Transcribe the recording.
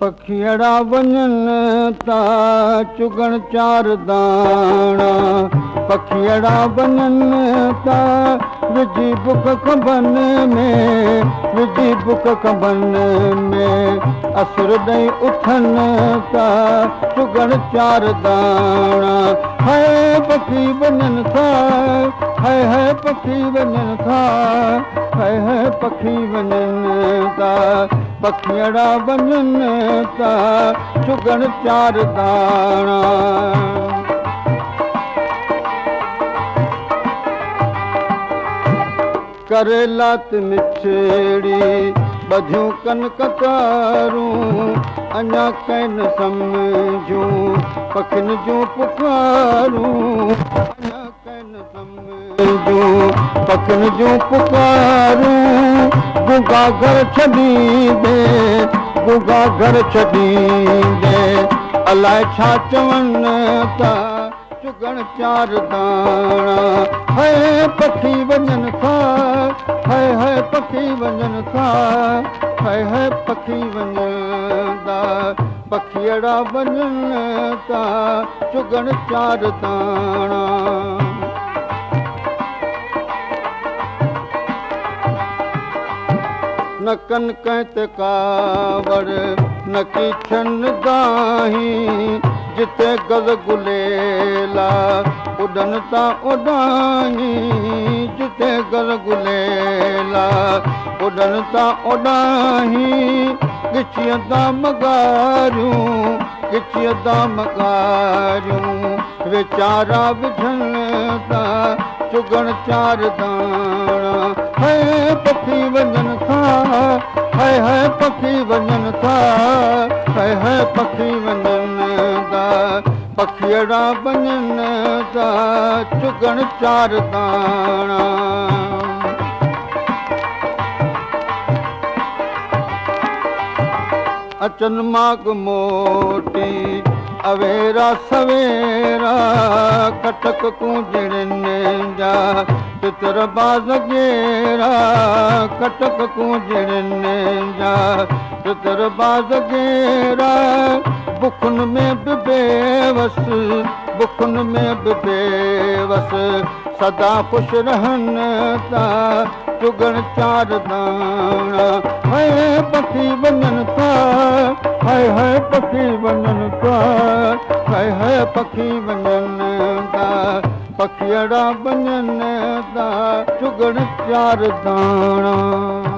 पखियड़ा वञनि था चुगण चार दाणा, पखियड़ा वञनि था विझी बुख खंभनि में, विझी बुख खंभनि में, असुर ॾेई उथनि था चुगण चार दाणा। हाय पखी वञनि था, हाय पखी वञनि था, हाय पखी वञनि था, पखियड़ा वञनि था चुगण चार दाणा। करे लात मिठड़ी ॿधियूं कन कतारूं, अञा कैन सम्झूं पखियुनि जूं पुकारूं, अञा कैन सम्झूं पखियुनि जूं पुकारूं। गुगा घर छॾींदे, गुगा घर छॾींदे, अलाए छा चवनि था चुगण चार दाणा। हाय पखी वञनि था, हाय पखी वञनि था, हाय पखी वञनि था, पखियड़ा वञनि था चुगण चार दाणा। न कन कंहिं ते कावड़, न की छन दाही, जिते गज़ गुलेला उॾनि था उॾाई, जिते गज़ गुलेला उॾनि था उॾाई। गिचीअ था मगारियूं, गिचीअ था मगारियूं, वीचारा विझनि था चुगण चार दाणा। हाय पखी वञनि था, हाय पखी वञनि था, हाय पखी वञनि था, पखियड़ा वञनि था चुगण चार दाणा। अचनि माग मोटी अवेरा सवेरा, कटक कूंजड़नि जा तितर बाज़ गेरा, कटक कूंजड़नि जा तितर बाज़ गेरा। बुखुनि में बि बेवस, बुखुनि में बि बेवस, सदा ख़ुशि रहनि था चुगण चार दाणा। हाय पखी वञनि था, हाय पखी वञनि था, हाय पखी वञनि था, पखियड़ा वञनि था चुगण चार दाणा।